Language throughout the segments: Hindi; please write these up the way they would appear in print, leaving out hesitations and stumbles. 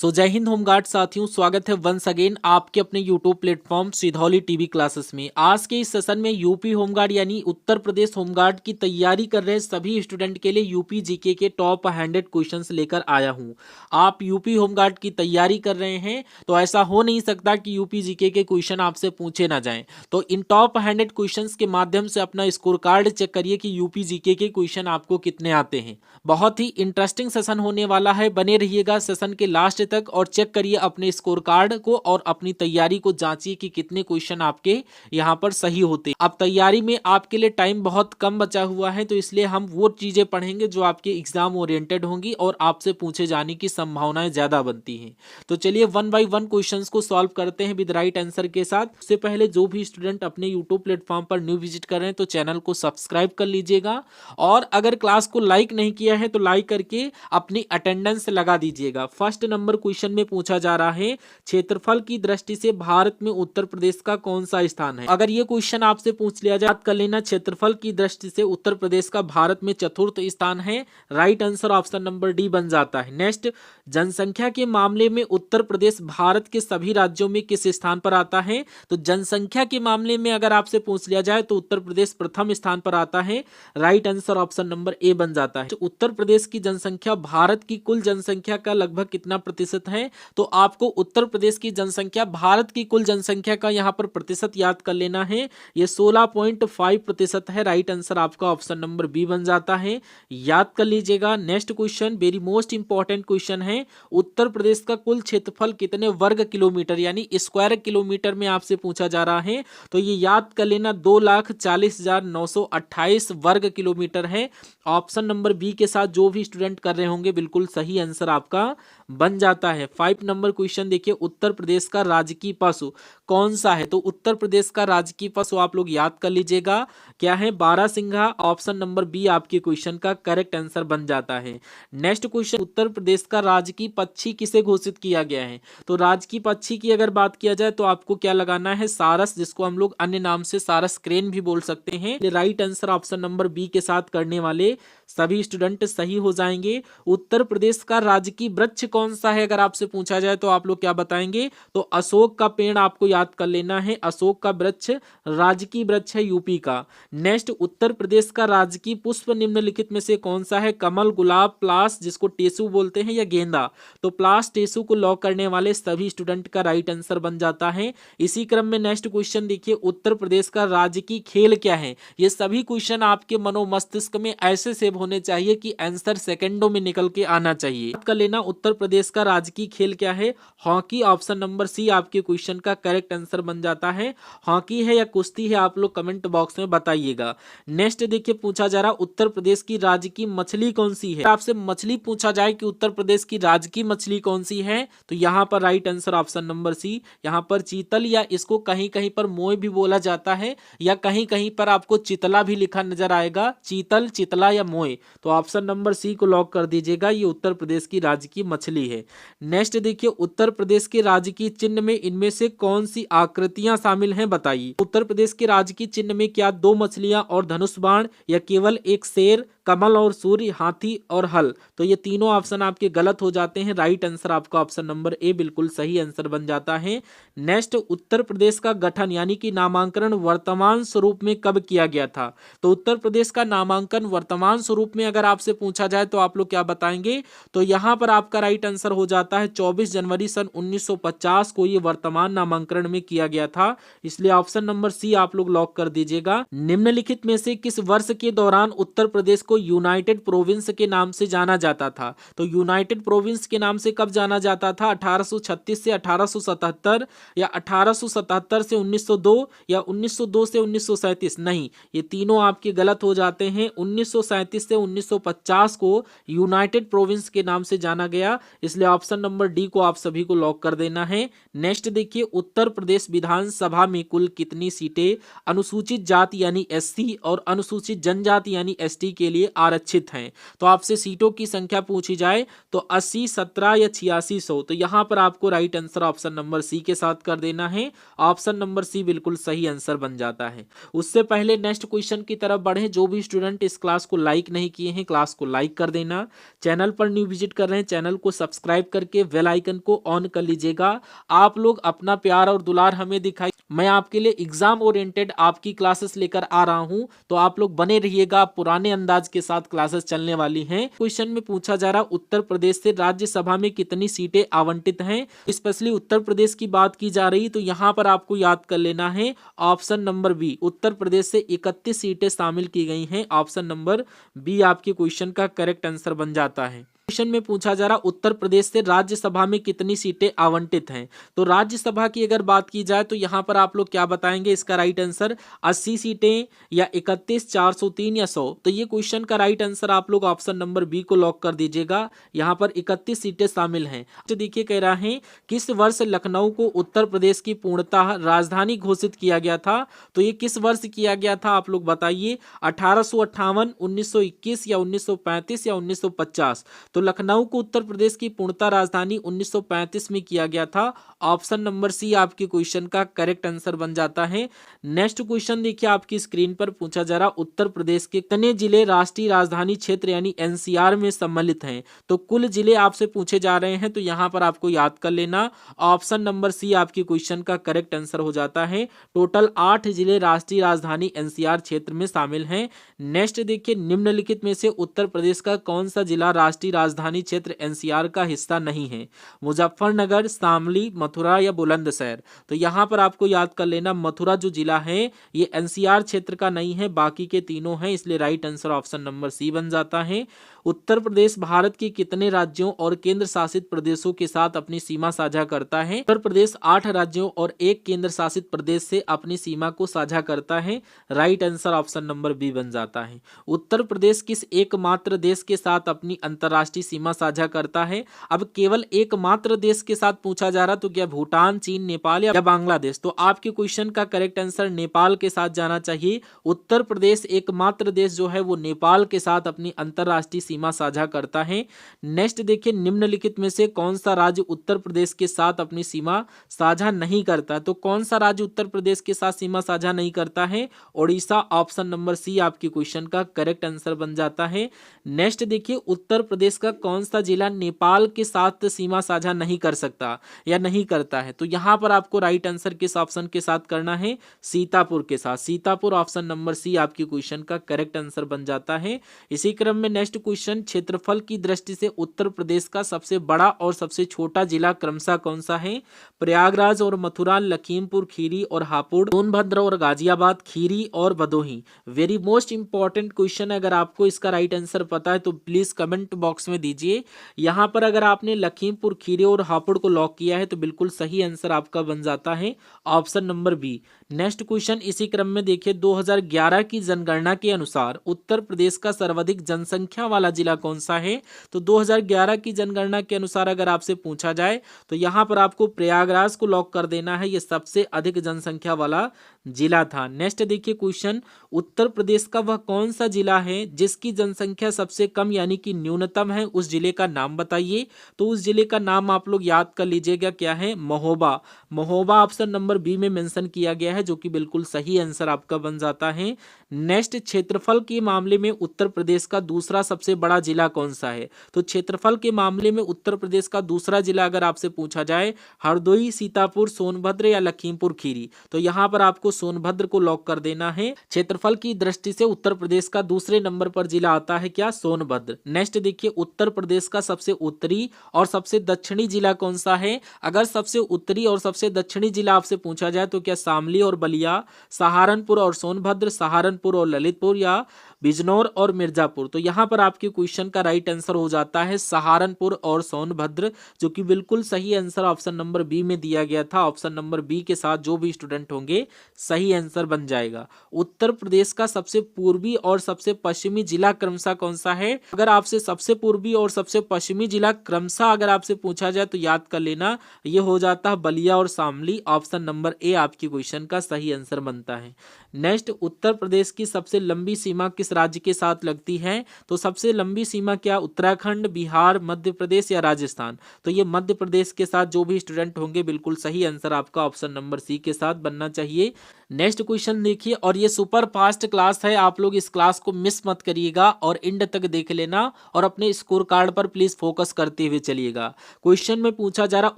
जय हिंद होमगार्ड साथियों, स्वागत है वंस अगेन आपके अपने YouTube platform Sidhauli TV classes में। आज के इस सेशन में यूपी होमगार्ड यानी उत्तर प्रदेश होमगार्ड की तैयारी कर रहे सभी स्टूडेंट के लिए यूपी जीके के टॉप 100 क्वेश्चंस लेकर आया हूं। आप यूपी होमगार्ड की तैयारी कर रहे हैं तो ऐसा हो नहीं सकता कि यूपी जीके के क्वेश्चन आपसे पूछे ना जाएं। तो इन टॉप 100 क्वेश्चन के माध्यम से अपना स्कोर कार्ड चेक करिए कि यूपी जीके के क्वेश्चन आपको कितने आते हैं। बहुत ही इंटरेस्टिंग सेशन होने वाला है, बने रहिएगा सेशन के लास्ट तक और चेक करिए अपने स्कोर कार्ड को और अपनी तैयारी को जांचिए कि कितने क्वेश्चन आपके यहां पर सही होते हैं। अब तैयारी में आपके लिए टाइम बहुत कम बचा हुआ है, तो इसलिए हम वो चीजें पढ़ेंगे जो आपके एग्जाम ओरिएंटेड होंगी और आपसे पूछे जाने की संभावनाएं ज्यादा बनती हैं। तो चलिए वन बाय वन क्वेश्चंस को सॉल्व करते हैं विद राइट आंसर के साथ। उससे पहले जो भी स्टूडेंट अपने यूट्यूब प्लेटफॉर्म पर न्यू विजिट कर रहे हैं तो चैनल को सब्सक्राइब कर लीजिएगा और अगर क्लास को लाइक नहीं किया है तो लाइक करके अपनी अटेंडेंस लगा दीजिएगा। फर्स्ट नंबर क्वेश्चन में पूछा जा रहा है, क्षेत्रफल की दृष्टि से भारत में उत्तर प्रदेश का कौन सा स्थान है। अगर ये क्वेश्चन आपसे पूछ लिया जाए, याद कर लेना क्षेत्रफल की दृष्टि से उत्तर प्रदेश का भारत में चतुर्थ स्थान है। Right answer option number D बन जाता है। नेक्स्ट, जनसंख्या के मामले में उत्तर प्रदेश भारत के सभी राज्यों में किस स्थान पर आता है। तो जनसंख्या के मामले में अगर आपसे पूछ लिया जाए तो उत्तर प्रदेश प्रथम स्थान पर आता है। Right answer option number A बन जाता है। तो उत्तर प्रदेश की जनसंख्या भारत की कुल जनसंख्या का लगभग कितना प्रतिशत है। तो आपको उत्तर प्रदेश की जनसंख्या भारत की कुल जनसंख्या का यहां पर प्रतिशत याद कर लेना है। यह 16.5% है। राइट आंसर आपका ऑप्शन नंबर बी बन जाता है, याद कर लीजिएगा। Next question very most important question है, उत्तर प्रदेश का कुल क्षेत्रफल कितने वर्ग किलोमीटर यानी स्क्वायर किलोमीटर में आपसे पूछा जा रहा है। तो ये याद कर लेना 2,40,928 वर्ग किलोमीटर है। ऑप्शन नंबर बी के साथ जो भी स्टूडेंट कर रहे होंगे बिल्कुल सही आंसर आपका बन जाता है। 5 नंबर क्वेश्चन देखिए, उत्तर प्रदेश का राजकीय पशु कौन सा है। तो उत्तर प्रदेश का राजकीय पशु आप लोग याद कर लीजिएगा क्या है, बारहसिंघा। ऑप्शन नंबर बी आपके क्वेश्चन का करेक्ट आंसर बन जाता है। नेक्स्ट क्वेश्चन, उत्तर प्रदेश का राजकीय पक्षी किसे घोषित किया गया है। तो राजकीय पक्षी की अगर बात किया जाए तो आपको क्या लगाना है, सारस, जिसको हम लोग अन्य नाम से सारस क्रेन भी बोल सकते हैं। Right answer option number B के साथ करने वाले सभी स्टूडेंट सही हो जाएंगे। उत्तर प्रदेश का राजकीय वृक्ष कौन सा है अगर आपसे पूछा जाए तो आप लोग क्या बताएंगे। तो अशोक का पेड़ आपको याद कर लेना है। अशोक का वृक्ष राजकीय वृक्ष है यूपी का। नेक्स्ट, उत्तर प्रदेश का राजकीय पुष्प निम्नलिखित में से कौन सा है। कमल, गुलाब, प्लास जिसको टेसू बोलते हैं, या गेंदा। तो प्लास टेसू को लॉक करने वाले सभी स्टूडेंट का राइट आंसर बन जाता है। इसी क्रम में नेक्स्ट क्वेश्चन देखिए, उत्तर प्रदेश का राजकीय खेल क्या है। ये सभी क्वेश्चन आपके मनोमस्तिष्क में ऐसे सेव होने चाहिए कि आंसर सेकंडों में निकल के आना चाहिए। कर लेना, उत्तर प्रदेश का राजकीय खेल क्या है। हॉकी। ऑप्शन नंबर सी आपके क्वेश्चन का करेक्ट आंसर बन जाता है। हॉकी है या कुश्ती है, आप लोग कमेंट बॉक्स में बताइएगा। नेक्स्ट देखिए, पूछा जा रहा उत्तर प्रदेश की राजकीय मछली कौन सी है। आपसे मछली पूछा जाए कि उत्तर प्रदेश की राजकीय मछली कौन सी है, तो यहाँ पर right answer option number C, यहाँ पर चीतल, या इसको कहीं कहीं पर मोय भी बोला जाता है, या कहीं कहीं पर आपको चितला भी लिखा नजर आएगा। चीतल, चितला या मोय। तो ऑप्शन नंबर सी को लॉक कर दीजिएगा, ये उत्तर प्रदेश की राजकीय मछली है। नेक्स्ट देखिए, उत्तर प्रदेश के राजकीय चिन्ह में इनमें से कौन सी आकृतियां शामिल हैं बताइए। उत्तर प्रदेश के राजकीय चिन्ह में क्या 2 मछलियां और धनुष बाण, या केवल एक शेर, कमल और सूर्य, हाथी और हल। तो ये तीनों ऑप्शन आपके गलत हो जाते हैं। राइट आंसर आपका ऑप्शन नंबर ए बिल्कुल सही आंसर बन जाता है। नेक्स्ट, उत्तर प्रदेश का गठन यानी कि नामांकन वर्तमान स्वरूप में कब किया गया था। तो उत्तर प्रदेश का नामांकन वर्तमान स्वरूप में अगर आपसे पूछा जाए तो आप लोग क्या बताएंगे। तो यहाँ पर आपका राइट आंसर हो जाता है 24 जनवरी सन 1950 को ये वर्तमान नामांकन में किया गया था, इसलिए ऑप्शन नंबर सी आप लोग लॉक कर दीजिएगा। निम्नलिखित में से किस वर्ष के दौरान उत्तर प्रदेश को यूनाइटेड प्रोविंस के नाम से जाना जाता था। तो यूनाइटेड प्रोविंस के नाम से कब जाना जाता था, 1836 से 1877, या 1877 से 1902, या 1902 से 1937। नहीं, ये तीनों आपके गलत हो जाते हैं। 1937 से 1950 को यूनाइटेड प्रोविंस के नाम से जाना गया, इसलिए ऑप्शन नंबर डी को आप सभी को लॉक कर देना है। नेक्स्ट देखिए, उत्तर प्रदेश विधानसभा में कुल कितनी सीटें अनुसूचित जाति यानी एससी और अनुसूचित जनजाति यानी एसटी के लिए लिए आरक्षित हैं। तो आपसे सीटों की संख्या पूछी जाए तो 80, 17 या 86, 100, तो यहाँ पर आपको right answer option number C के साथ कर देना है। ऑप्शन नंबर सी बिल्कुल सही आंसर बन जाता है। उससे पहले नेक्स्ट क्वेश्चन की तरफ बढ़े, जो भी स्टूडेंट इस क्लास को लाइक नहीं किए हैं क्लास को लाइक कर देना, चैनल पर न्यू विजिट कर रहे हैं चैनल को सब्सक्राइब करके बेल आइकन को ऑन कर लीजिएगा। आप लोग अपना प्यार और दुलार हमें दिखाई, मैं आपके लिए एग्जाम ओरिएंटेड आपकी क्लासेस लेकर आ रहा हूं, तो आप लोग बने रहिएगा। पुराने अंदाज के साथ क्लासेस चलने वाली हैं। क्वेश्चन में पूछा जा रहा उत्तर प्रदेश से राज्यसभा में कितनी सीटें आवंटित हैं, स्पेशली उत्तर प्रदेश की बात की जा रही, तो यहाँ पर आपको याद कर लेना है option number B, Uttar Pradesh से 31 सीटें शामिल की गई हैं। ऑप्शन नंबर बी आपके क्वेश्चन का करेक्ट आंसर बन जाता है। क्वेश्चन में पूछा जा रहा उत्तर प्रदेश से राज्यसभा में कितनी सीटें आवंटित हैं, तो राज्यसभा की अगर बात की जाए तो यहाँ पर आप लोग क्या बताएंगे, इसका राइट आंसर 80 सीटें या 31, 403 या 100, तो ये क्वेश्चन का राइट आंसर आप लोग ऑप्शन नंबर बी को लॉक कर दीजिएगा। यहाँ पर 31 सीटें शामिल हैं। तो देखिए कह रहा है किस वर्ष लखनऊ को उत्तर प्रदेश की पूर्णतः राजधानी घोषित किया गया था, तो ये किस वर्ष किया गया था आप लोग बताइए, 1858, 1921 या 1935 या 1950, तो लखनऊ को उत्तर प्रदेश की पूर्णतः राजधानी 1935 में किया गया था। ऑप्शन नंबर सी आपके क्वेश्चन का करेक्ट आंसर बन जाता है। नेक्स्ट क्वेश्चन देखिए आपकी स्क्रीन पर पूछा जा रहा उत्तर प्रदेश के कितने जिले राष्ट्रीय राजधानी क्षेत्र यानी एनसीआर में सम्मिलित हैं, तो कुल जिले आपसे पूछे जा रहे हैं, तो यहां पर आपको याद कर लेना ऑप्शन नंबर सी आपके क्वेश्चन का करेक्ट आंसर हो जाता है। टोटल 8 जिले राष्ट्रीय राजधानी एनसीआर क्षेत्र में शामिल हैं। नेक्स्ट देखिए निम्नलिखित में से उत्तर प्रदेश का कौन सा जिला राष्ट्रीय राजधानी क्षेत्र एनसीआर का हिस्सा नहीं है, मुजफ्फरनगर, शामली, मथुरा या बुलंदशहर, तो यहां पर आपको याद कर लेना मथुरा जो जिला है ये एनसीआर क्षेत्र का नहीं है, बाकी के तीनों हैं, इसलिए right answer option number C बन जाता है। उत्तर प्रदेश भारत के कितने राज्यों और केंद्र शासित प्रदेशों के साथ अपनी सीमा साझा करता है, उत्तर प्रदेश 8 राज्यों और 1 केंद्र शासित प्रदेश से अपनी सीमा को साझा करता है। Right answer option number B बन जाता है। उत्तर प्रदेश किस एकमात्र देश के साथ अपनी अंतरराष्ट्रीय सीमा साझा करता है, अब केवल एकमात्र देश के साथ पूछा जा रहा, तो क्या भूटान, चीन, नेपाल या बांग्लादेश, तो आपके क्वेश्चन का करेक्ट आंसर नेपाल के साथ जाना चाहिए। उत्तर प्रदेश एकमात्र देश जो है वो नेपाल के साथ अपनी अंतरराष्ट्रीय सीमा साझा करता है। नेक्स्ट देखिए निम्नलिखित में से कौन सा राज्य उत्तर प्रदेश के साथ अपनी सीमा साझा नहीं करता, तो कौन सा राज्य उत्तर प्रदेश के साथ सीमा साझा नहीं करता है, ओडिशा। ऑप्शन नंबर सी आपके क्वेश्चन का करेक्ट आंसर बन जाता है। नेक्स्ट देखिए उत्तर प्रदेश का कौन सा जिला नेपाल के साथ सीमा साझा नहीं कर सकता या नहीं करता है, तो यहां पर आपको राइट आंसर किस ऑप्शन के साथ करना है, सीतापुर के साथ। सीतापुर ऑप्शन नंबर सी आपके क्वेश्चन का करेक्ट आंसर बन जाता है। इसी क्रम में नेक्स्ट क्वेश्चन क्षेत्रफल की दृष्टि से उत्तर प्रदेश का सबसे बड़ा और सबसे छोटा जिला क्रमशः कौन सा है, प्रयागराज और मथुरा, लखीमपुर खीरी और हापुड़, सोनभद्र और गाजियाबाद, खीरी और Bhadohi. Very most important question है, अगर आपको इसका राइट आंसर पता है तो प्लीज कमेंट बॉक्स में दीजिए। यहां पर अगर आपने लखीमपुर खीरी और हापुड़ को लॉक किया है तो बिल्कुल सही आंसर आपका बन जाता है option number B. Next question इसी क्रम में देखिए 2011 की जनगणना के अनुसार उत्तर प्रदेश का सर्वाधिक जनसंख्या वाला जिला कौन सा है, तो 2011 की जनगणना के अनुसार अगर आपसे पूछा जाए तो यहां पर आपको प्रयागराज को लॉक कर देना है, यह सबसे अधिक जनसंख्या वाला जिला था। नेक्स्ट देखिए क्वेश्चन उत्तर प्रदेश का वह कौन सा जिला है जिसकी जनसंख्या सबसे कम यानी कि न्यूनतम है, उस जिले का नाम बताइए, तो उस जिले का नाम आप लोग याद कर लीजिएगा क्या है, Mahoba. Mahoba option number B में मेंशन किया गया है, जो कि बिल्कुल सही आंसर आपका बन जाता है। नेक्स्ट क्षेत्रफल के मामले में उत्तर प्रदेश का दूसरा सबसे बड़ा जिला कौन सा है, तो क्षेत्रफल के मामले में उत्तर प्रदेश का दूसरा जिला अगर आपसे पूछा जाए हरदोई, सीतापुर, सोनभद्र या लखीमपुर खीरी, तो यहाँ पर आपको सोनभद्र को लॉक कर देना है। क्षेत्रफल की दृष्टि से उत्तर प्रदेश का दूसरे नंबर पर जिला आता है क्या, सोनभद्र। नेक्स्ट देखिए उत्तर प्रदेश का सबसे उत्तरी और सबसे दक्षिणी जिला कौन सा है, अगर सबसे उत्तरी और सबसे दक्षिणी जिला आपसे पूछा जाए तो क्या शामली और बलिया, सहारनपुर और सोनभद्र, सहारनपुर और ललितपुर या बिजनौर और मिर्जापुर, तो यहाँ पर आपके क्वेश्चन का राइट आंसर हो जाता है सहारनपुर और सोनभद्र, जो कि बिल्कुल सही आंसर ऑप्शन नंबर बी में दिया गया था। ऑप्शन नंबर बी के साथ जो भी स्टूडेंट होंगे सही आंसर बन जाएगा। उत्तर प्रदेश का सबसे पूर्वी और सबसे पश्चिमी जिला क्रमशः कौन सा है, अगर आपसे सबसे पूर्वी और सबसे पश्चिमी जिला क्रमशः अगर आपसे पूछा जाए तो याद कर लेना ये हो जाता है बलिया और शामली। ऑप्शन नंबर ए आपकी क्वेश्चन का सही आंसर बनता है। नेक्स्ट उत्तर प्रदेश की सबसे लंबी सीमा किस किस राज्य के साथ लगती है? तो सबसे लंबी सीमा क्या? उत्तराखंड, बिहार, मध्य प्रदेश या राजस्थान? तो ये मध्य प्रदेश के साथ जो भी स्टूडेंट होंगे बिल्कुल सही आंसर आपका ऑप्शन नंबर सी के साथ बनना चाहिए। नेक्स्ट क्वेश्चन देखिए, और ये सुपर फास्ट क्लास है, आप लोग इस क्लास को मिस मत करिएगा और एंड तक देख लेना और अपने स्कोर कार्ड पर प्लीज फोकस करते हुए चलिएगा। क्वेश्चन में पूछा जा रहा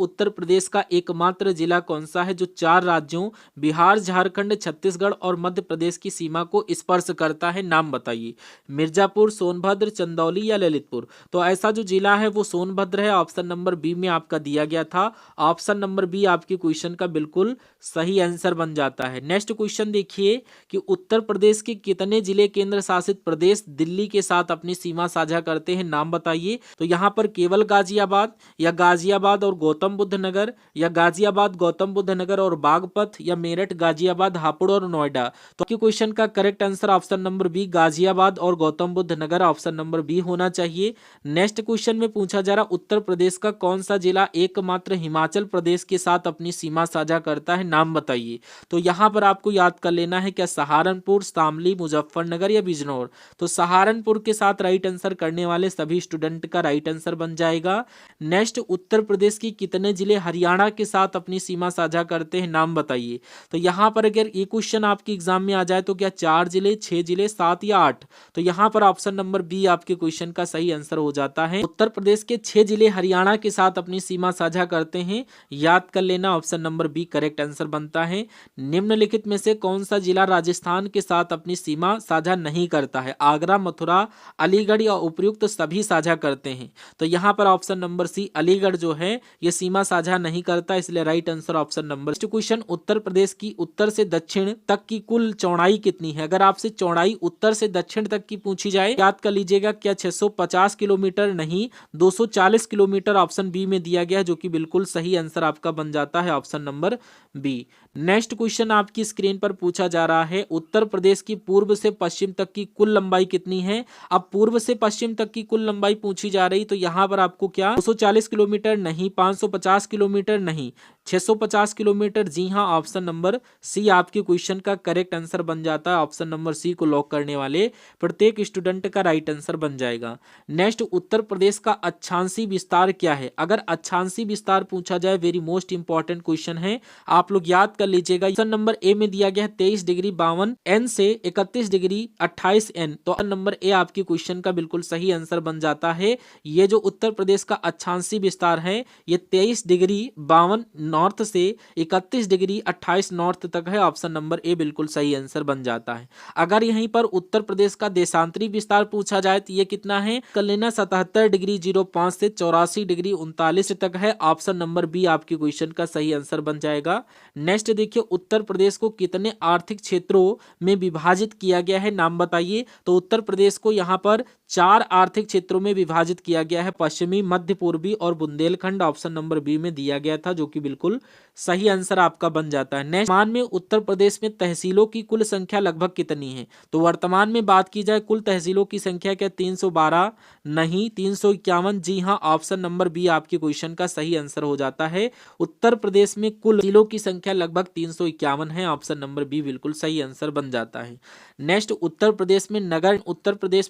उत्तर प्रदेश का एकमात्र जिला कौन सा है जो 4 राज्यों बिहार, झारखंड, छत्तीसगढ़ और मध्य प्रदेश की सीमा को स्पर्श करता है? नाम बताइए। मिर्जापुर, सोनभद्र, चंदौली या ललितपुर? तो ऐसा जो जिला है वो सोनभद्र है, ऑप्शन नंबर बी में आपका दिया गया था। ऑप्शन नंबर बी आपके क्वेश्चन का बिल्कुल सही आंसर बन जाता है। नेक्स्ट क्वेश्चन देखिए कि उत्तर प्रदेश के कितने जिले केंद्र शासित प्रदेश दिल्ली के साथ अपनी सीमा साझा करते हैं? नाम बताइए। तो यहाँ पर केवल गाजियाबाद या गाजियाबाद और गौतम बुद्ध नगर या गाजियाबाद, गौतम बुद्ध नगर और बागपत या मेरठ, गाजियाबाद, हापुड़ और नोएडा? तो आपके क्वेश्चन का correct answer option number B Ghaziabad और Gautam Buddh Nagar, option number B होना चाहिए। नेक्स्ट क्वेश्चन में पूछा जा रहा उत्तर प्रदेश का कौन सा जिला एकमात्र हिमाचल प्रदेश के साथ अपनी सीमा साझा करता है? नाम बताइए। तो यहाँ पर आपको याद कर लेना है क्या सहारनपुर, शामली, मुजफ्फरनगर या बिजनौर? तो सहारनपुर के साथ राइट आंसर करने वाले सभी स्टूडेंट का राइट आंसर बन जाएगा। नेक्स्ट, उत्तर प्रदेश की कितने जिले हरियाणा के साथ अपनी सीमा साझा करते हैं? नाम बताइए। तो यहाँ पर अगर ये क्वेश्चन आपके एग्जाम में आ जाए तो क्या 4 जिले, 6 जिले, 7 या 8? तो यहाँ पर ऑप्शन नंबर बी आपके क्वेश्चन का सही आंसर हो जाता है। उत्तर प्रदेश के 6 जिले हरियाणा के साथ अपनी सीमा साझा करते हैं, याद कर लेना, option number B correct answer बनता है। निम्नलिखित में से कौन सा जिला राजस्थान के साथ अपनी सीमा साझा नहीं करता है? आगरा, मथुरा, अलीगढ़ या उपयुक्त सभी साझा करते हैं? तो यहाँ पर ऑप्शन नंबर सी अलीगढ़ जो है ये सीमा साझा नहीं करता, इसलिए right answer option number. Question, Uttar Pradesh की उत्तर से दक्षिण तक की कुल चौड़ाई कितनी है? अगर आपसे चौड़ाई उत्तर से दक्षिण तक की पूछी जाए, याद कर लीजिएगा, क्या 650 किलोमीटर? नहीं, 240 किलोमीटर ऑप्शन बी में दिया गया है, जो कि बिल्कुल सही आंसर आपका बन जाता है, option number B. Next question आपकी स्क्रीन पर पूछा जा रहा है उत्तर प्रदेश की पूर्व से पश्चिम तक की कुल लंबाई कितनी है? अब पूर्व से पश्चिम तक की कुल लंबाई पूछी जा रही, तो यहाँ पर आपको क्या 240 किलोमीटर? नहीं, 550 किलोमीटर? नहीं, 650 किलोमीटर? जी हाँ, ऑप्शन नंबर सी आपके क्वेश्चन का करेक्ट आंसर बन जाता है। ऑप्शन नंबर सी को लॉक करने वाले प्रत्येक स्टूडेंट का राइट आंसर बन जाएगा। नेक्स्ट, उत्तर प्रदेश का अक्षांशीय विस्तार क्या है? अगर अक्षांशीय विस्तार पूछा जाए, वेरी मोस्ट इंपॉर्टेंट क्वेश्चन है, आप लोग याद कर लीजिएगा। ऑप्शन नंबर ए में दिया गया है 23 डिग्री 52 एन से 31 डिग्री 28 एन। तो नंबर ए आपके क्वेश्चन का बिल्कुल सही आंसर बन जाता है। ये जो उत्तर प्रदेश का अक्षांशीय विस्तार है ये 23 डिग्री 52 नॉर्थ से 31 डिग्री 28 नॉर्थ तक है। ऑप्शन नंबर ए बिल्कुल सही आंसर बन जाता है। अगर यहीं पर उत्तर प्रदेश का देशांतरी विस्तार पूछा जाए तो ये कितना है? कर लेना 77 डिग्री 05 से 84 डिग्री 39 तक है। ऑप्शन नंबर बी आपके क्वेश्चन का सही आंसर बन जाएगा। नेक्स्ट देखिए, उत्तर प्रदेश को कितने आर्थिक क्षेत्रों में विभाजित किया गया है? नाम बताइए। तो उत्तर प्रदेश को यहाँ पर 4 आर्थिक क्षेत्रों में विभाजित किया गया है, पश्चिमी, मध्य पूर्वी और बुंदेलखंड। ऑप्शन नंबर बी में दिया गया था, जो कि बिल्कुल सही आंसर आपका बन जाता है। नेक्स्ट, वर्तमान में उत्तर प्रदेश में तहसीलों की कुल संख्या लगभग कितनी है? तो वर्तमान में बात की जाए कुल तहसीलों की संख्या क्या 312? नहीं, 351? जी हाँ, ऑप्शन नंबर बी आपके क्वेश्चन का सही आंसर हो जाता है। उत्तर प्रदेश में कुल तहसीलों की संख्या लगभग 351 है। ऑप्शन नंबर बी बिल्कुल सही आंसर बन जाता है। नेक्स्ट, उत्तर प्रदेश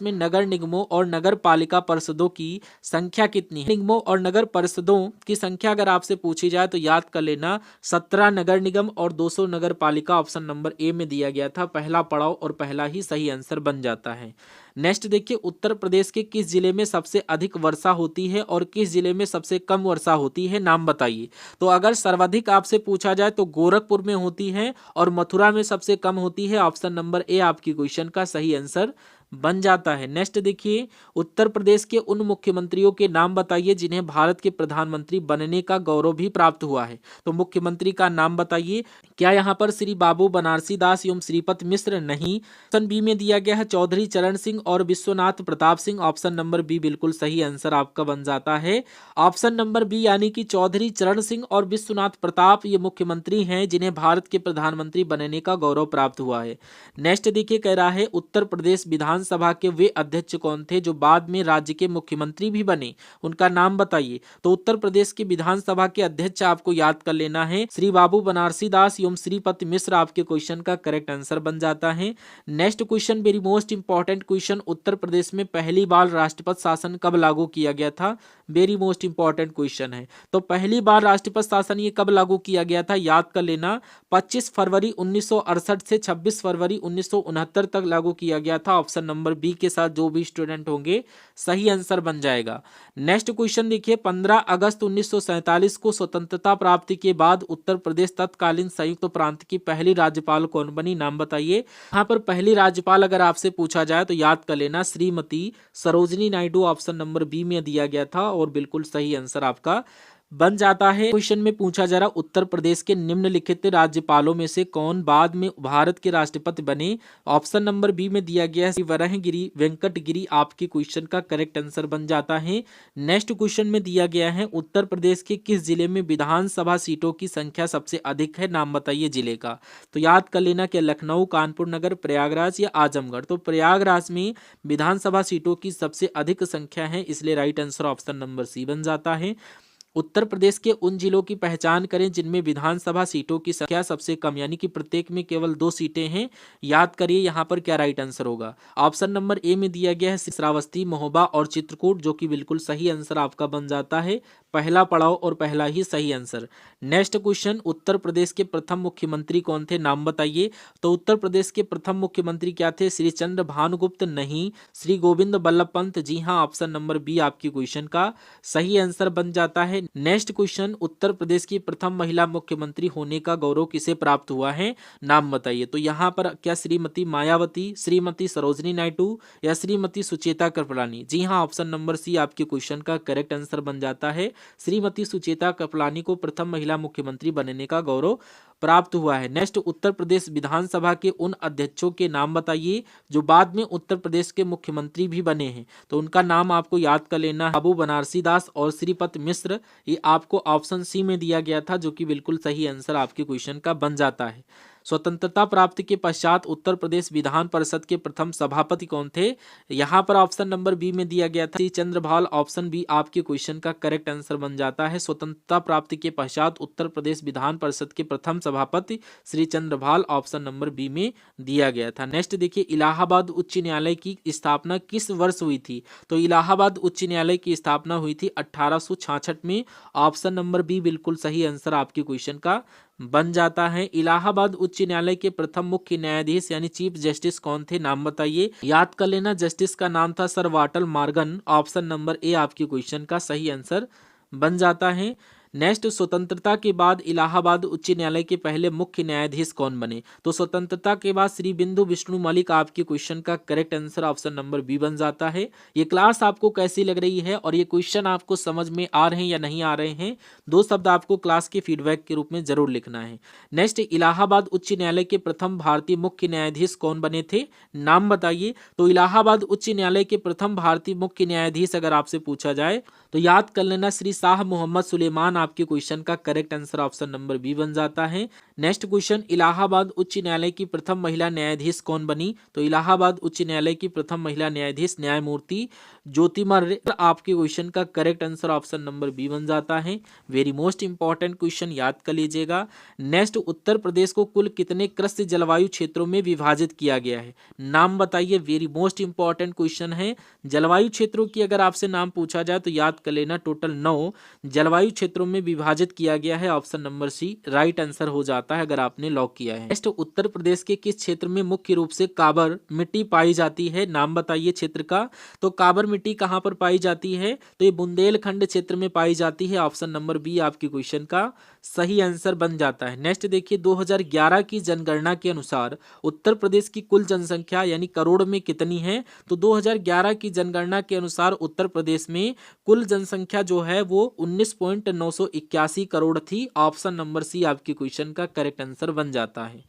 में नगर निगमों और नगर पालिका परिषदों की संख्या कितनी है? निगमों और नगर परिषदों की संख्या अगर आपसे पूछी जाए तो याद कर लेना 17 नगर निगम और 200 नगर पालिका। ऑप्शन नंबर ए में दिया गया था, पहला पड़ाव और पहला ही सही आंसर बन जाता है। नेक्स्ट देखिए, उत्तर प्रदेश के किस जिले में सबसे अधिक वर्षा होती है और किस जिले में सबसे कम वर्षा होती है? नाम बताइए। तो अगर सर्वाधिक आपसे पूछा जाए तो गोरखपुर में होती है और मथुरा में सबसे कम होती है। ऑप्शन नंबर ए आपकी क्वेश्चन का सही आंसर बन जाता है। नेक्स्ट देखिए, उत्तर प्रदेश के उन मुख्यमंत्रियों के नाम बताइए जिन्हें भारत के प्रधानमंत्री बनने का गौरव भी प्राप्त हुआ है। तो मुख्यमंत्री का नाम बताइए। क्या यहाँ पर श्री बाबू बनारसी दास एवं श्रीपत मिश्र? नहीं। ऑप्शन बी में दिया गया है चौधरी चरण सिंह और Vishwanath Pratap Singh. Option number B बिल्कुल सही आंसर आपका बन जाता है। ऑप्शन नंबर बी यानी कि चौधरी चरण सिंह और विश्वनाथ प्रताप ये मुख्यमंत्री हैं जिन्हें भारत के प्रधानमंत्री बनने का गौरव प्राप्त हुआ है। नेक्स्ट देखिए, कह रहा है उत्तर प्रदेश विधान विधानसभा के वे अध्यक्ष कौन थे जो बाद में राज्य के मुख्यमंत्री भी बने, उनका नाम बताइए। तो उत्तर प्रदेश की विधानसभा के अध्यक्ष आपको याद कर लेना है श्री बाबू बनारसी दास एवं श्रीपति मिश्र आपके क्वेश्चन का करेक्ट आंसर बन जाता है। Next question, very most important question, Uttar Pradesh में पहली बार राष्ट्रपति शासन कब लागू किया गया था? वेरी मोस्ट इंपॉर्टेंट क्वेश्चन है। तो पहली बार राष्ट्रपति शासन ये कब लागू किया गया था? याद कर लेना, 25 फरवरी 1968 से 26 फरवरी 1969 तक लागू किया गया था। ऑप्शन नंबर बी के साथ जो भी स्टूडेंट होंगे सही आंसर बन जाएगा। नेक्स्ट क्वेश्चन देखिए, 15 अगस्त 1947 को स्वतंत्रता प्राप्ति के बाद उत्तर प्रदेश तत्कालीन संयुक्त प्रांत की पहली राज्यपाल कौन बनी? नाम बताइए। यहाँ पर पहली राज्यपाल अगर आपसे पूछा जाए तो याद कर लेना Shrimati Sarojini Naidu option number B में दिया गया था और बिल्कुल सही आंसर आपका बन जाता है। क्वेश्चन में पूछा जा रहा, उत्तर प्रदेश के निम्नलिखित राज्यपालों में से कौन बाद में भारत के राष्ट्रपति बने? ऑप्शन नंबर बी में दिया गया है वराहगिरी वेंकटगिरी आपके क्वेश्चन का करेक्ट आंसर बन जाता है। नेक्स्ट क्वेश्चन में दिया गया है, उत्तर प्रदेश के किस जिले में विधानसभा सीटों की संख्या सबसे अधिक है? नाम बताइए जिले का। तो याद कर लेना कि लखनऊ, कानपुर नगर, प्रयागराज या आजमगढ़। तो प्रयागराज में विधानसभा सीटों की सबसे अधिक संख्या है, इसलिए right answer option number C बन जाता है। उत्तर प्रदेश के उन जिलों की पहचान करें जिनमें विधानसभा सीटों की संख्या सबसे कम, यानी कि प्रत्येक में केवल 2 सीटें हैं। याद करिए यहाँ पर क्या राइट आंसर होगा। ऑप्शन नंबर ए में दिया गया है श्रावस्ती, महोबा और चित्रकूट, जो कि बिल्कुल सही आंसर आपका बन जाता है। पहला पड़ाव और पहला ही सही आंसर। नेक्स्ट क्वेश्चन, उत्तर प्रदेश के प्रथम मुख्यमंत्री कौन थे? नाम बताइए। तो उत्तर प्रदेश के प्रथम मुख्यमंत्री क्या थे? श्री चंद्र भानुगुप्त नहीं, श्री गोविंद बल्लभ पंत। जी हाँ, ऑप्शन नंबर बी आपकी क्वेश्चन का सही आंसर बन जाता है। नेक्स्ट क्वेश्चन, उत्तर प्रदेश की प्रथम महिला मुख्यमंत्री होने का गौरव किसे प्राप्त हुआ है? नाम बताइए। तो यहाँ पर क्या श्रीमती मायावती, श्रीमती सरोजिनी नायडू या श्रीमती सुचेता कृपलानी? जी हाँ, ऑप्शन नंबर सी आपके क्वेश्चन का करेक्ट आंसर बन जाता है। श्रीमती सुचेता कृपलानी को प्रथम महिला मुख्यमंत्री बनने का गौरव प्राप्त हुआ है। नेक्स्ट, उत्तर प्रदेश विधानसभा के उन अध्यक्षों के नाम बताइए जो बाद में उत्तर प्रदेश के मुख्यमंत्री भी बने हैं। तो उनका नाम आपको याद कर लेना, बाबू बनारसी दास और श्रीपति मिश्र। ये आपको ऑप्शन सी में दिया गया था, जो कि बिल्कुल सही आंसर आपके क्वेश्चन का बन जाता है। स्वतंत्रता प्राप्ति के पश्चात उत्तर प्रदेश विधान परिषद के प्रथम सभापति कौन थे? यहाँ पर ऑप्शन नंबर बी में दिया गया था श्री चंद्रभाल। ऑप्शन बी आपके क्वेश्चन का करेक्ट आंसर बन जाता है। स्वतंत्रता प्राप्ति के पश्चात उत्तर प्रदेश विधान परिषद के प्रथम सभापति श्री चंद्रभाल ऑप्शन नंबर बी में दिया गया था। नेक्स्ट देखिए, इलाहाबाद उच्च न्यायालय की स्थापना किस वर्ष हुई थी? तो इलाहाबाद उच्च न्यायालय की स्थापना हुई थी 1866 में। ऑप्शन नंबर बी बिल्कुल सही आंसर आपके क्वेश्चन का बन जाता है। इलाहाबाद उच्च न्यायालय के प्रथम मुख्य न्यायाधीश यानी चीफ जस्टिस कौन थे? नाम बताइए। याद कर लेना, जस्टिस का नाम था सर वाटल मार्गन। ऑप्शन नंबर ए आपके क्वेश्चन का सही आंसर बन जाता है। नेक्स्ट, स्वतंत्रता के बाद इलाहाबाद उच्च न्यायालय के पहले मुख्य न्यायाधीश कौन बने? तो स्वतंत्रता के बाद श्री बिंदु विष्णु मलिक आपके क्वेश्चन का correct answer option number B बन जाता है। ये क्लास आपको कैसी लग रही है और ये क्वेश्चन आपको समझ में आ रहे हैं या नहीं आ रहे हैं? 2 शब्द आपको क्लास के फीडबैक के रूप में जरूर लिखना है। नेक्स्ट, इलाहाबाद उच्च न्यायालय के प्रथम भारतीय मुख्य न्यायाधीश कौन बने थे? नाम बताइए। तो इलाहाबाद उच्च न्यायालय के प्रथम भारतीय मुख्य न्यायाधीश अगर आपसे पूछा जाए तो याद कर लेना श्री शाह मोहम्मद सुलेमान आपके क्वेश्चन का correct answer option number B बन जाता है। नेक्स्ट क्वेश्चन, इलाहाबाद उच्च न्यायालय की प्रथम महिला न्यायाधीश कौन बनी? तो इलाहाबाद उच्च न्यायालय की प्रथम महिला न्यायाधीश न्यायमूर्ति ज्योतिमर्य आपके क्वेश्चन का correct answer option number B बन जाता है। वेरी मोस्ट इंपॉर्टेंट क्वेश्चन याद कर लीजिएगा। नेक्स्ट, उत्तर प्रदेश को कुल कितने कृषि जलवायु क्षेत्रों में विभाजित किया गया है? नाम बताइए। वेरी मोस्ट इंपॉर्टेंट क्वेश्चन है। जलवायु क्षेत्रों की अगर आपसे नाम पूछा जाए तो याद कर लेना, टोटल 9 जलवायु क्षेत्रों में विभाजित किया गया है। Option number C right answer हो जाता है अगर आपने लॉक किया है। नेक्स्ट, उत्तर प्रदेश के किस क्षेत्र में मुख्य रूप से काबर मिट्टी पाई जाती है? नाम बताइए क्षेत्र का। तो काबर मिट्टी कहाँ पर पाई जाती है? तो ये बुंदेलखंड क्षेत्र में पाई जाती है। ऑप्शन नंबर बी आपके क्वेश्चन का सही आंसर बन जाता है। नेक्स्ट देखिए, 2011 की जनगणना के अनुसार उत्तर प्रदेश की कुल जनसंख्या यानी करोड़ में कितनी है? तो 2011 की जनगणना के अनुसार उत्तर प्रदेश में कुल जनसंख्या जो है वो 19.981 करोड़ थी। ऑप्शन नंबर सी आपके क्वेश्चन का करेक्ट आंसर बन जाता है।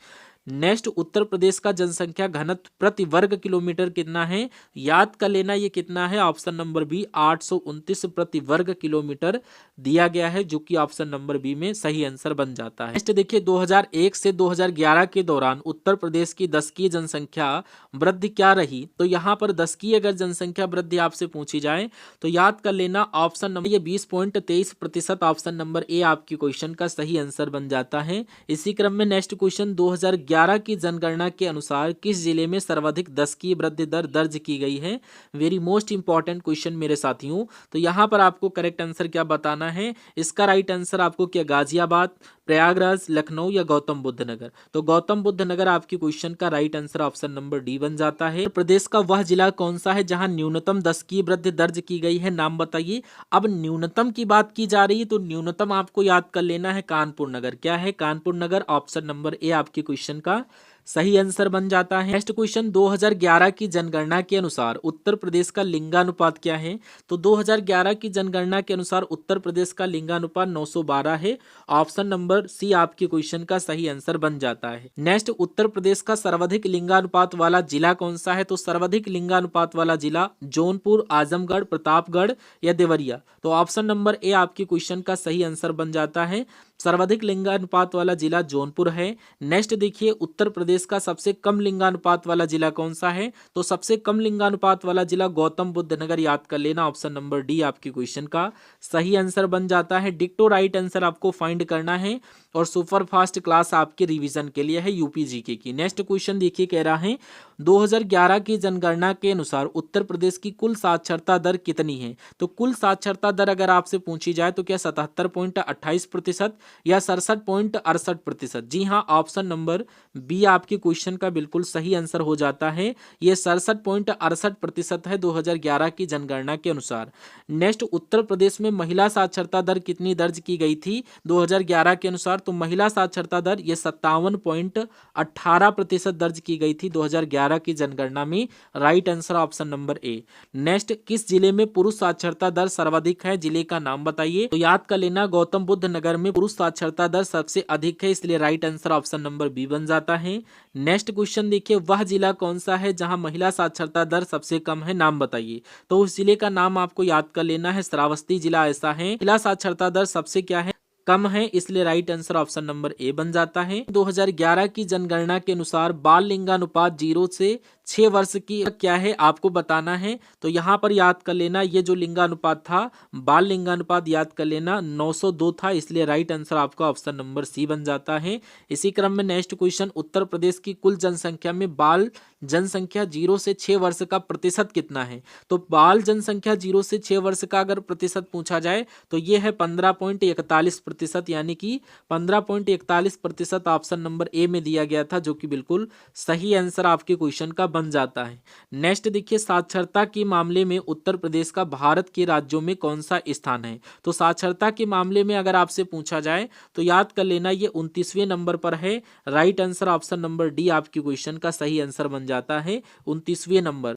नेक्स्ट, उत्तर प्रदेश का जनसंख्या घनत्व प्रति वर्ग किलोमीटर कितना है? याद कर लेना ये कितना है, ऑप्शन नंबर बी 829 प्रति वर्ग किलोमीटर दिया गया है, जो कि ऑप्शन नंबर बी में सही आंसर बन जाता है। नेक्स्ट देखिए, 2001 से 2011 के दौरान उत्तर प्रदेश की दशकीय जनसंख्या वृद्धि क्या रही? तो यहाँ पर दशकीय अगर जनसंख्या वृद्धि आपसे पूछी जाए तो याद कर लेना ऑप्शन नंबर ये 20.23%, ऑप्शन नंबर ए आपकी क्वेश्चन का सही आंसर बन जाता है। इसी क्रम में नेक्स्ट क्वेश्चन, 2011 की जनगणना के अनुसार किस जिले में सर्वाधिक दशकीय वृद्धि दर दर्ज की गई है? वेरी मोस्ट इंपॉर्टेंट क्वेश्चन मेरे साथियों। तो यहाँ पर आपको करेक्ट आंसर क्या बताना है? इसका राइट आंसर आपको क्या गाजियाबाद, प्रयागराज, लखनऊ या गौतम बुद्ध नगर? तो गौतम बुद्ध नगर आपकी क्वेश्चन का right answer option number D बन जाता है। प्रदेश का वह जिला कौन सा है जहां न्यूनतम दशकीय वृद्धि दर्ज की गई है? नाम बताइए। अब न्यूनतम की बात की जा रही है तो न्यूनतम आपको याद कर लेना है कानपुर नगर। क्या है? कानपुर नगर, ऑप्शन नंबर ए आपकी क्वेश्चन का सही आंसर बन जाता है। नेक्स्ट क्वेश्चन, 2011 की जनगणना के अनुसार उत्तर प्रदेश का लिंगानुपात क्या है? तो 2011 की जनगणना के अनुसार उत्तर प्रदेश का लिंगानुपात 912 है, ऑप्शन नंबर सी आपके क्वेश्चन का सही आंसर बन जाता है। नेक्स्ट, उत्तर प्रदेश का सर्वाधिक लिंगानुपात वाला जिला कौन सा है? तो सर्वाधिक लिंगानुपात वाला जिला जौनपुर, आजमगढ़, प्रतापगढ़ या देवरिया? तो ऑप्शन नंबर ए आपके क्वेश्चन का सही आंसर बन जाता है। सर्वाधिक लिंगानुपात वाला जिला जौनपुर है। नेक्स्ट देखिए, उत्तर प्रदेश का सबसे कम लिंगानुपात वाला जिला कौन सा है? तो सबसे कम लिंगानुपात वाला जिला गौतम बुद्ध नगर, याद कर लेना ऑप्शन नंबर डी आपकी क्वेश्चन का सही आंसर बन जाता है। डिक्टो राइट आंसर आपको फाइंड करना है और सुपर फास्ट क्लास आपके रिवीजन के लिए है यूपी जीके की। नेक्स्ट क्वेश्चन देखिए, कह रहा है 2011 की जनगणना के अनुसार उत्तर प्रदेश की कुल साक्षरता दर कितनी है? तो कुल साक्षरता दर अगर आपसे पूछी जाए तो क्या 77.28% या 67.68%? जी हाँ, ऑप्शन नंबर बी आपके क्वेश्चन का बिल्कुल सही आंसर हो जाता है। ये 67.68% है 2011 की जनगणना के अनुसार। नेक्स्ट, उत्तर प्रदेश में महिला साक्षरता दर कितनी दर्ज की गई थी 2011 के अनुसार? तो महिला साक्षरता दर ये 57.18% दर्ज की गई थी 2011 की जनगणना में। Right answer option number A. Next, किस जिले में पुरुष साक्षरता दर सर्वाधिक है? जिले का नाम बताइए। तो याद कर लेना गौतम बुद्ध नगर में पुरुष साक्षरता दर सबसे अधिक है, इसलिए right answer option number B बन जाता है। नेक्स्ट क्वेश्चन देखिए, वह जिला कौन सा है जहां महिला साक्षरता दर सबसे कम है? नाम बताइए। तो उस जिले का नाम आपको याद कर लेना है, श्रावस्ती जिला ऐसा है। महिला साक्षरता दर सबसे क्या है? कम है, इसलिए right answer option number A बन जाता है। 2011 की जनगणना के अनुसार बाल लिंगानुपात 0 से 6 वर्ष की क्या है आपको बताना है। तो यहाँ पर याद कर लेना, ये जो लिंगानुपात था, बाल लिंगानुपात याद कर लेना 902 था, इसलिए राइट आंसर आपका ऑप्शन नंबर सी बन जाता है। इसी क्रम में नेक्स्ट क्वेश्चन, उत्तर प्रदेश की कुल जनसंख्या में बाल जनसंख्या 0 से 6 वर्ष का प्रतिशत कितना है? तो बाल जनसंख्या 0 से 6 वर्ष का अगर प्रतिशत पूछा जाए तो ये है 15.41%, यानी कि 15.41% ऑप्शन नंबर ए में दिया गया था, जो कि बिल्कुल सही आंसर आपके क्वेश्चन का बन जाता है। नेक्स्ट देखिए, साक्षरता के मामले में उत्तर प्रदेश का भारत के राज्यों में कौन सा स्थान है? तो साक्षरता के मामले में अगर आपसे पूछा जाए तो याद कर लेना ये 29वें नंबर पर है। Right answer option number D आपके क्वेश्चन का सही आंसर बन जाता है, 29वें नंबर।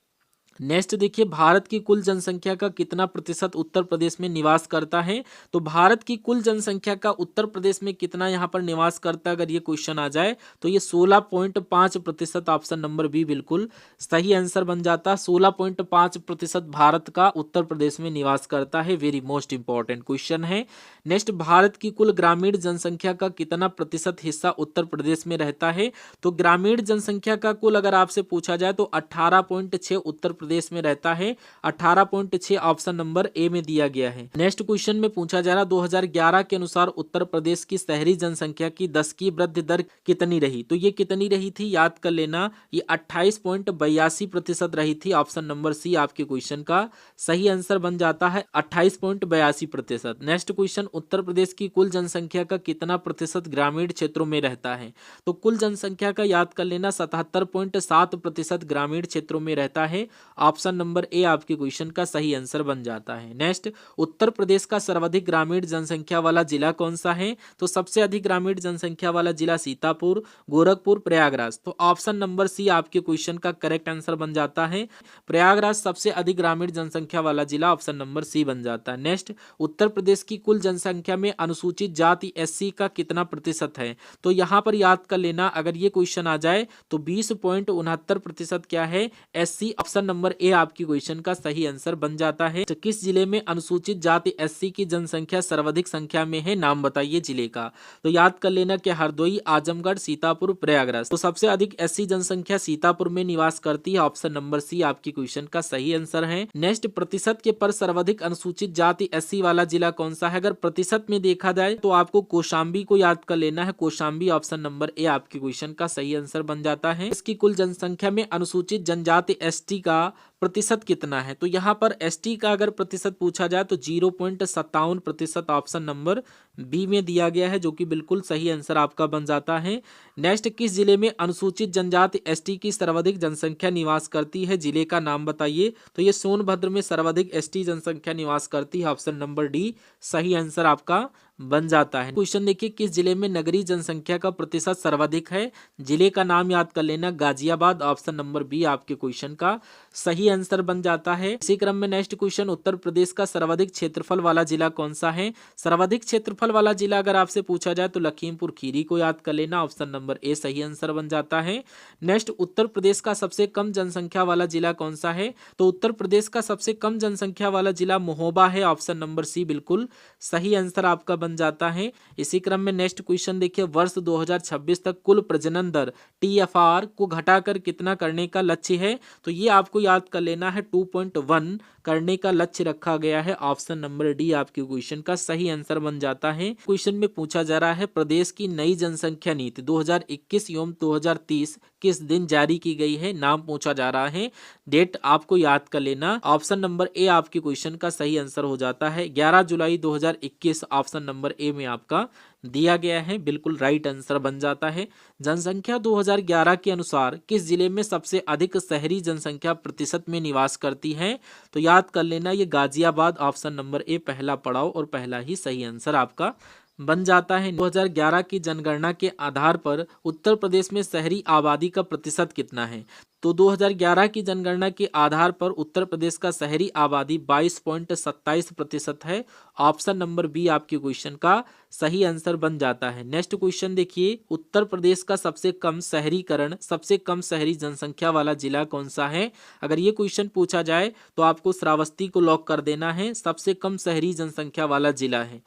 नेक्स्ट देखिए, भारत की कुल जनसंख्या का कितना प्रतिशत उत्तर प्रदेश में निवास करता है? तो भारत की कुल जनसंख्या का उत्तर प्रदेश में कितना यहाँ पर निवास करता है अगर ये क्वेश्चन आ जाए तो ये 16.5%, ऑप्शन नंबर बी बिल्कुल सही आंसर बन जाता है। 16.5% भारत का उत्तर प्रदेश में निवास करता है। वेरी मोस्ट इंपॉर्टेंट क्वेश्चन है। नेक्स्ट, भारत की कुल ग्रामीण जनसंख्या का कितना प्रतिशत हिस्सा उत्तर प्रदेश में रहता है? तो ग्रामीण जनसंख्या का कुल अगर आपसे पूछा जाए तो 18.6 उत्तर प्रदेश में रहता है। 18.6 ऑप्शन नंबर ए में दिया गया है। नेक्स्ट क्वेश्चन में पूछा जा रहा 2011 के अनुसार उत्तर प्रदेश की शहरी जनसंख्या की दशकीय वृद्धि दर कितनी रही? तो ये कितनी रही थी याद कर लेना, ये 28.82% रही थी। ऑप्शन नंबर सी आपके क्वेश्चन का सही आंसर बन जाता है, 28.82%। नेक्स्ट क्वेश्चन, उत्तर प्रदेश की कुल जनसंख्या का कितना प्रतिशत ग्रामीण क्षेत्रों में रहता है? तो कुल जनसंख्या का याद कर लेना 77.7% ग्रामीण क्षेत्रों में रहता है। ऑप्शन नंबर ए आपके क्वेश्चन का सही आंसर बन जाता है। नेक्स्ट, उत्तर प्रदेश का सर्वाधिक ग्रामीण जनसंख्या वाला जिला कौन सा है? तो सबसे अधिक ग्रामीण जनसंख्या वाला जिला सीतापुर, गोरखपुर, प्रयागराज। तो ऑप्शन नंबर सी आपके क्वेश्चन का करेक्ट आंसर बन जाता है। प्रयागराज सबसे अधिक ग्रामीण जनसंख्या वाला जिला, ऑप्शन नंबर सी बन जाता है। नेक्स्ट, उत्तर प्रदेश की कुल जनसंख्या में अनुसूचित जाति एससी का कितना प्रतिशत है? तो यहाँ पर याद कर लेना, अगर ये क्वेश्चन आ जाए तो 20.69% क्या है? एससी। ऑप्शन नंबर ए आपकी क्वेश्चन का सही आंसर बन जाता है। तो किस जिले में अनुसूचित जाति एससी की जनसंख्या सर्वाधिक संख्या में है? नाम बताइए जिले का। तो याद कर लेना कि हरदोई, आजमगढ़, सीतापुर, प्रयागराज। तो सबसे अधिक एससी जनसंख्या सीतापुर में निवास करती है। ऑप्शन नंबर सी आपकी क्वेश्चन का सही आंसर है। नेक्स्ट, प्रतिशत के पर सर्वाधिक अनुसूचित जाति एससी वाला जिला कौन सा है? अगर प्रतिशत में देखा जाए तो आपको कौशाम्बी को याद कर लेना है। कौशाम्बी, ऑप्शन नंबर ए आपके क्वेश्चन का सही आंसर बन जाता है। इसकी कुल जनसंख्या में अनुसूचित जनजाति एसटी का प्रतिशत कितना है? तो यहाँ पर एसटी का अगर प्रतिशत पूछा जाए तो 0.57% ऑप्शन नंबर बी में दिया गया है, जो कि बिल्कुल सही आंसर आपका बन जाता है। नेक्स्ट, किस जिले में अनुसूचित जनजाति एसटी की सर्वाधिक जनसंख्या निवास करती है? जिले का नाम बताइए। तो ये सोनभद्र में सर्वाधिक एसटी जनसंख्या निवास करती है। ऑप्शन नंबर डी सही आंसर आपका बन जाता है। क्वेश्चन देखिए, किस जिले में नगरीय जनसंख्या का प्रतिशत सर्वाधिक है? जिले का नाम याद कर लेना, गाजियाबाद। ऑप्शन नंबर बी आपके क्वेश्चन का सही आंसर बन जाता है। इसी क्रम में नेक्स्ट क्वेश्चन, उत्तर प्रदेश का सर्वाधिक क्षेत्रफल वाला जिला कौन सा है? सर्वाधिक क्षेत्रफल वाला जिला अगर आपसे पूछा जाए तो लखीमपुर खीरी को याद कर लेना। ऑप्शन नंबर ए सही आंसर बन जाता है। नेक्स्ट, उत्तर प्रदेश का सबसे कम जनसंख्या वाला जिला कौन सा है? तो उत्तर प्रदेश का सबसे कम जनसंख्या वाला जिला महोबा है। ऑप्शन नंबर सी बिल्कुल सही आंसर आपका बन जाता है। इसी क्रम में नेक्स्ट क्वेश्चन देखिए, वर्ष 2026 तक कुल प्रजनन दर टीएफआर को घटाकर कितना करने का लक्ष्य है? तो ये आपको याद कर लेना है, 2.1 करने का लक्ष्य रखा गया है। ऑप्शन नंबर डी आपके क्वेश्चन का सही आंसर बन जाता है। क्वेश्चन में पूछा जा रहा है, प्रदेश की नई जनसंख्या नीति 2021 एवं 2030 किस दिन जारी की गई है? नाम पूछा जा रहा है, डेट आपको याद कर लेना। ऑप्शन नंबर ए आपके क्वेश्चन का सही आंसर हो जाता है 11 जुलाई 2021। ऑप्शन नंबर ए में आपका दिया गया है, बिल्कुल राइट आंसर बन जाता है। जनसंख्या 2011 के अनुसार किस जिले में सबसे अधिक शहरी जनसंख्या प्रतिशत में निवास करती है? तो याद कर लेना, ये गाजियाबाद। ऑप्शन नंबर ए पहला पड़ाव और पहला ही सही आंसर आपका बन जाता है। 2011 की जनगणना के आधार पर उत्तर प्रदेश में शहरी आबादी का प्रतिशत कितना है? तो 2011 की जनगणना के आधार पर उत्तर प्रदेश का शहरी आबादी 22.27% है। ऑप्शन नंबर बी आपके क्वेश्चन का सही आंसर बन जाता है। नेक्स्ट क्वेश्चन देखिए, उत्तर प्रदेश का सबसे कम शहरीकरण, सबसे कम शहरी जनसंख्या वाला जिला कौन सा है? अगर ये क्वेश्चन पूछा जाए तो आपको श्रावस्ती को लॉक कर देना है, सबसे कम शहरी जनसंख्या वाला जिला है।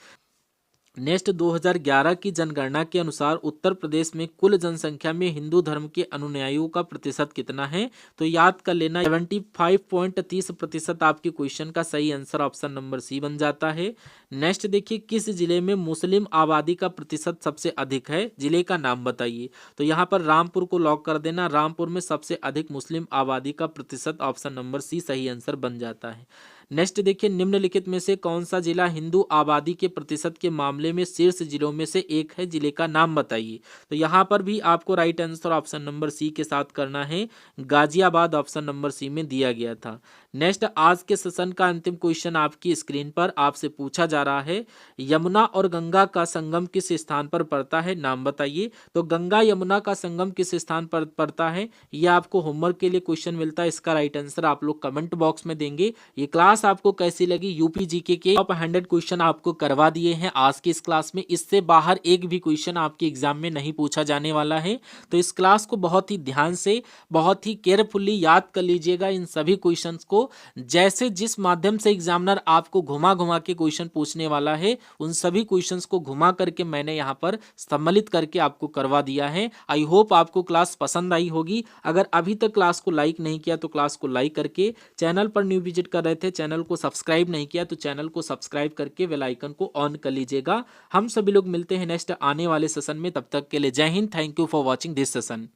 नेक्स्ट, 2011 की जनगणना के अनुसार उत्तर प्रदेश में कुल जनसंख्या में हिंदू धर्म के अनुयायियों का प्रतिशत कितना है? तो याद कर लेना, 75.30% आपके क्वेश्चन का सही आंसर ऑप्शन नंबर सी बन जाता है। नेक्स्ट देखिए, किस जिले में मुस्लिम आबादी का प्रतिशत सबसे अधिक है? जिले का नाम बताइए। तो यहाँ पर रामपुर को लॉक कर देना, रामपुर में सबसे अधिक मुस्लिम आबादी का प्रतिशत, ऑप्शन नंबर सी सही आंसर बन जाता है। नेक्स्ट देखिए, निम्नलिखित में से कौन सा जिला हिंदू आबादी के प्रतिशत के मामले में शीर्ष जिलों में से एक है? जिले का नाम बताइए। तो यहाँ पर भी आपको right answer option number C के साथ करना है, गाजियाबाद। ऑप्शन नंबर सी में दिया गया था। नेक्स्ट, आज के सेशन का अंतिम क्वेश्चन आपकी स्क्रीन पर आपसे पूछा जा रहा है, यमुना और गंगा का संगम किस स्थान पर पड़ता है? नाम बताइए। तो गंगा यमुना का संगम किस स्थान पर पड़ता है? यह आपको होमवर्क के लिए क्वेश्चन मिलता है, इसका राइट आंसर आप लोग कमेंट बॉक्स में देंगे। ये क्लास आपको कैसी लगी? यूपी जीके के टॉप 100 क्वेश्चन आपको करवा दिए हैं आज की इस क्लास में। इससे बाहर एक भी क्वेश्चन आपके एग्जाम में नहीं पूछा जाने वाला है। तो इस क्लास को बहुत ही ध्यान से, बहुत ही केयरफुली याद कर लीजिएगा इन सभी क्वेश्चंस को। जैसे जिस माध्यम से एग्जामिनर आपको घुमा घुमा के क्वेश्चन पूछने वाला है, उन सभी क्वेश्चंस को घुमा करके मैंने यहाँ पर सम्मिलित करके आपको करवा दिया है। आई होप आपको क्लास पसंद आई होगी। अगर अभी तक क्लास को लाइक नहीं किया तो क्लास को लाइक करके, चैनल पर न्यू विजिट कर रहे थे, चैनल को सब्सक्राइब नहीं किया तो चैनल को सब्सक्राइब करके बेल आइकन को ऑन कर लीजिएगा। हम सभी लोग मिलते हैं नेक्स्ट आने वाले सेशन में, तब तक के लिए जय Hind. Thank you for watching this session.